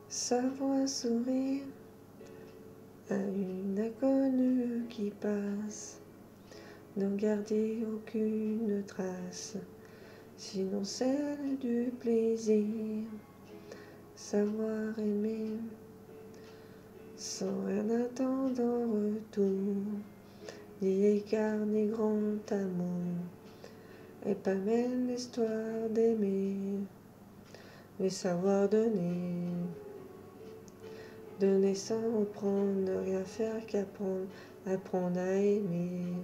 Savoir sourire à une inconnue qui passe, n'en garder aucune trace, sinon celle du plaisir. Savoir aimer sans rien attendre en retour, ni écart ni grand amour, et pas même l'histoire d'aimer, mais savoir donner. Donner sans reprendre, ne rien faire qu'apprendre, apprendre à aimer.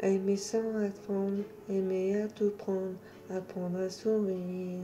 Aimer sans attendre, aimer à tout prendre, apprendre à sourire.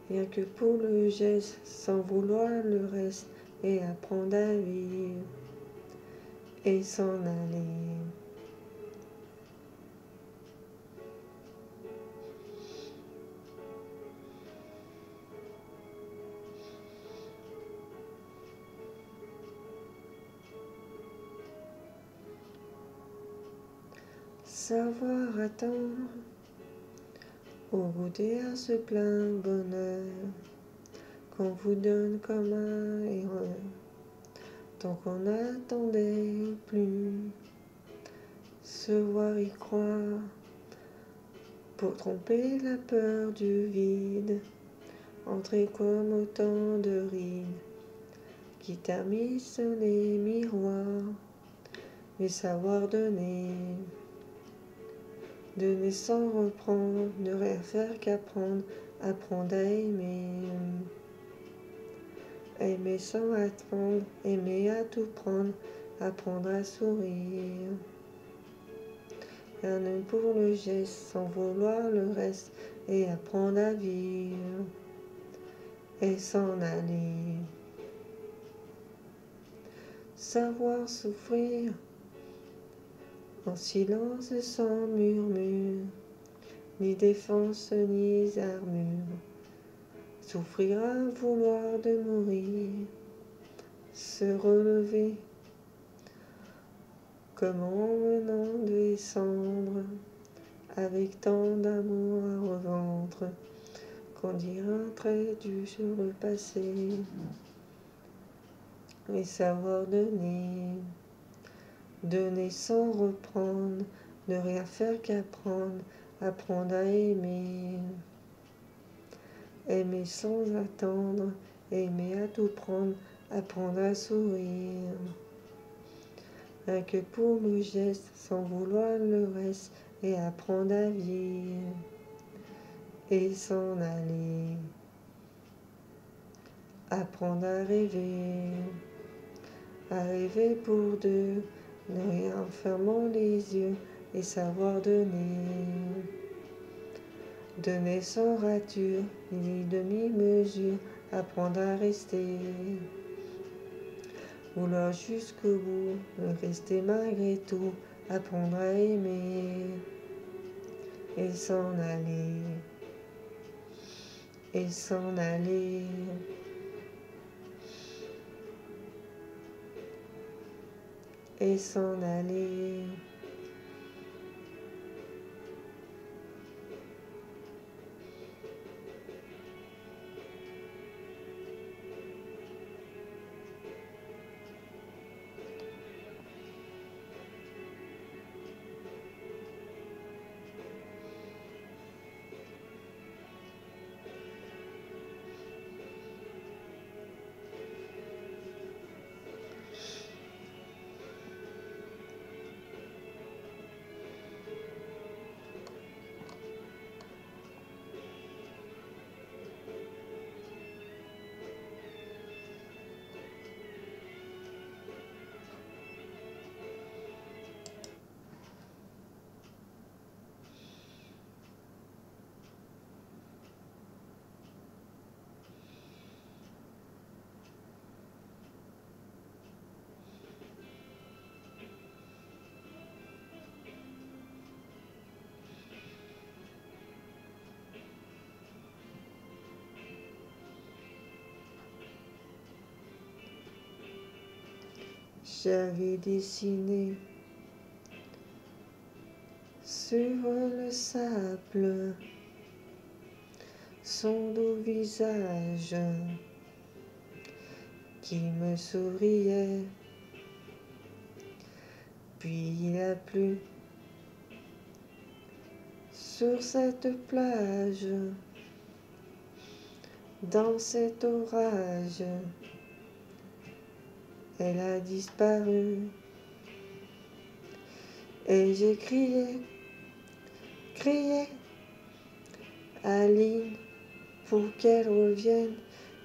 Rien que pour le geste, sans vouloir le reste, et apprendre à vivre, et s'en aller. Savoir attendre, au goûter à ce plein bonheur, qu'on vous donne comme un erreur, tant qu'on n'attendait plus. Se voir y croire, pour tromper la peur du vide, entrer comme autant de rides qui ternissent les miroirs, mais savoir donner. Donner sans reprendre, ne rien faire qu'apprendre, apprendre à aimer. Aimer sans attendre, aimer à tout prendre, apprendre à sourire. Rien que pour le geste, sans vouloir le reste, et apprendre à vivre, et s'en aller. Savoir souffrir, en silence sans murmure, ni défense ni armure. Souffrir à vouloir de mourir, se relever, comme en venant descendre, avec tant d'amour à revendre, qu'on dirait un trait dû sur le passé, et savoir donner. Donner sans reprendre, ne rien faire qu'apprendre, apprendre à aimer. Aimer sans attendre, aimer à tout prendre, apprendre à sourire. Rien que pour le geste, sans vouloir le reste, et apprendre à vivre, et s'en aller. Apprendre à rêver pour deux, ne rien fermant les yeux, et savoir donner. Donner sans rature, ni demi-mesure, apprendre à rester. Vouloir jusqu'au bout, rester malgré tout, apprendre à aimer, et s'en aller, et s'en aller. Et s'en aller. J'avais dessiné sur le sable, son doux visage qui me souriait. Puis il a plu sur cette plage, dans cet orage, elle a disparu. Et j'ai crié, crié, Aline, pour qu'elle revienne.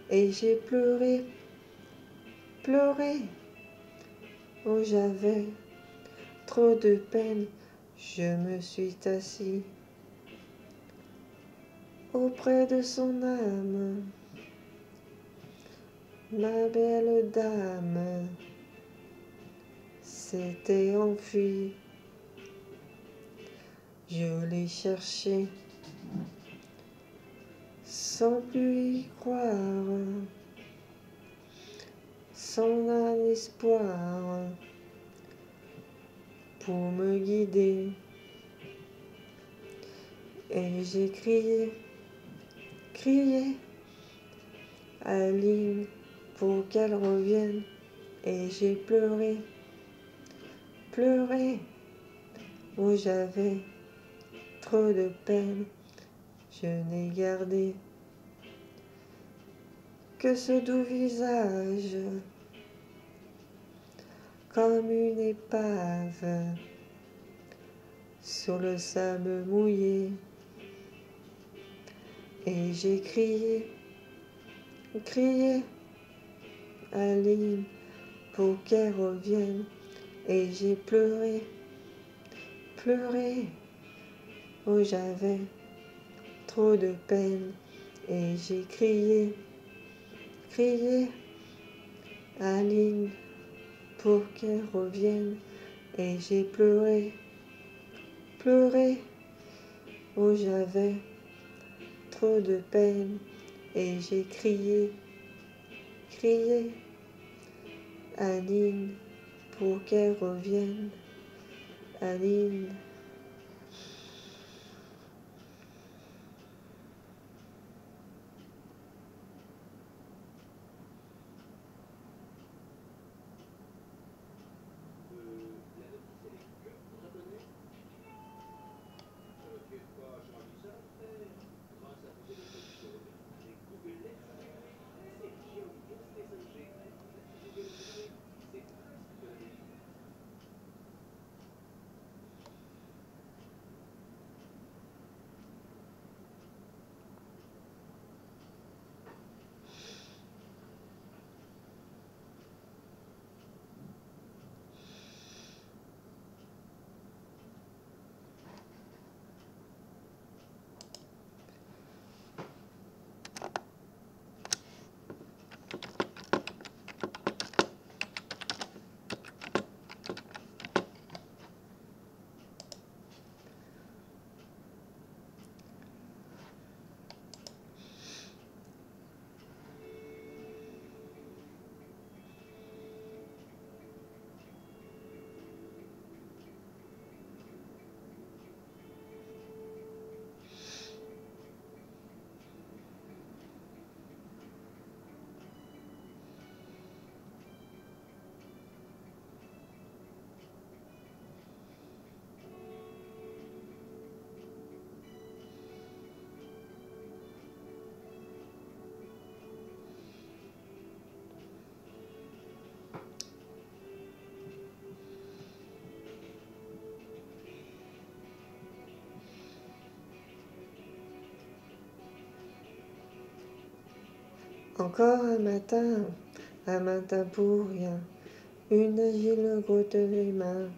Et j'ai pleuré, pleuré, oh j'avais trop de peine. Je me suis assis auprès de son âme, ma belle dame s'était enfuie. Je l'ai cherchée sans plus y croire, sans un espoir pour me guider. Et j'ai crié, crié, Aline, pour qu'elle revienne. Et j'ai pleuré, pleuré, où j'avais trop de peine. Je n'ai gardé que ce doux visage, comme une épave sur le sable mouillé. Et j'ai crié, crié, Aline, pour qu'elle revienne. Et j'ai pleuré, pleuré, où j'avais trop de peine. Et j'ai crié, crié, Aline, pour qu'elle revienne. Et j'ai pleuré, pleuré, où j'avais trop de peine. Et j'ai crié, crié, Aline, pour qu'elle revienne. Aline. Encore un matin pour rien, une agile goutte les mains.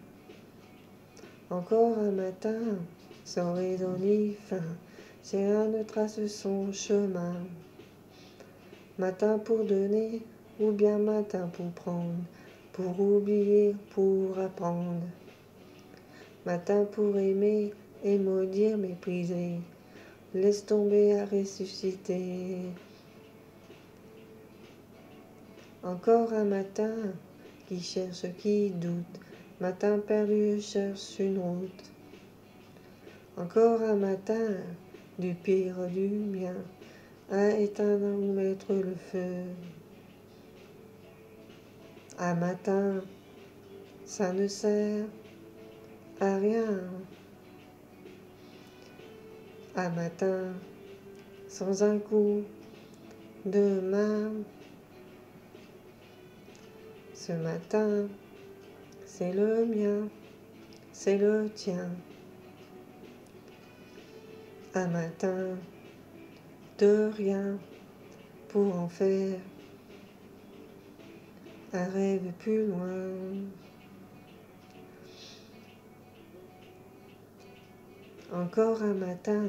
Encore un matin, sans raison ni fin, c'est un ne trace son chemin. Matin pour donner, ou bien matin pour prendre, pour oublier, pour apprendre. Matin pour aimer et maudire, mépriser, laisse tomber à ressusciter. Encore un matin qui cherche, qui doute, matin perdu cherche une route. Encore un matin, du pire du bien, à éteindre ou mettre le feu. Un matin, ça ne sert à rien. Un matin, sans un coup de main. Ce matin, c'est le mien, c'est le tien. Un matin, de rien pour en faire un rêve plus loin. Encore un matin,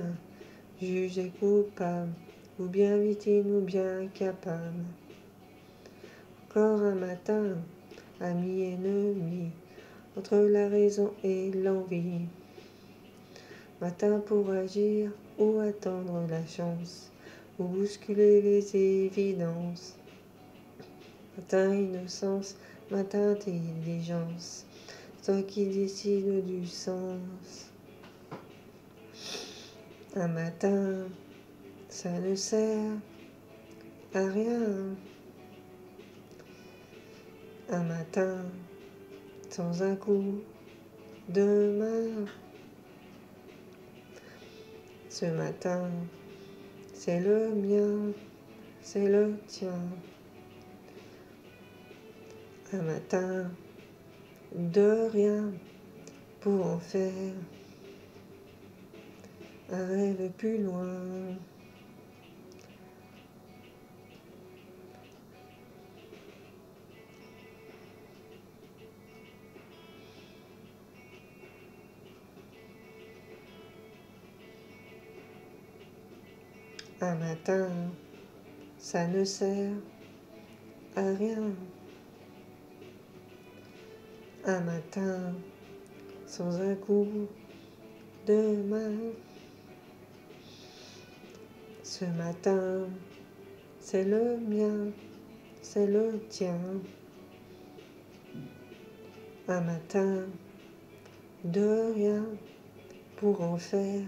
jugé coupable, ou bien victime ou bien capable. Encore un matin, ami ennemi, entre la raison et l'envie. Matin pour agir ou attendre la chance, ou bousculer les évidences. Matin innocence, matin intelligence, toi qui décide du sens. Un matin, ça ne sert à rien. Un matin, sans un coup de main. Ce matin, c'est le mien, c'est le tien. Un matin, de rien pour en faire un rêve plus loin. Un matin, ça ne sert à rien. Un matin, sans un coup de main. Ce matin, c'est le mien, c'est le tien. Un matin, de rien pour en faire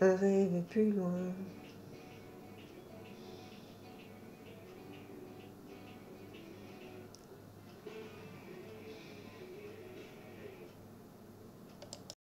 un rêve plus loin.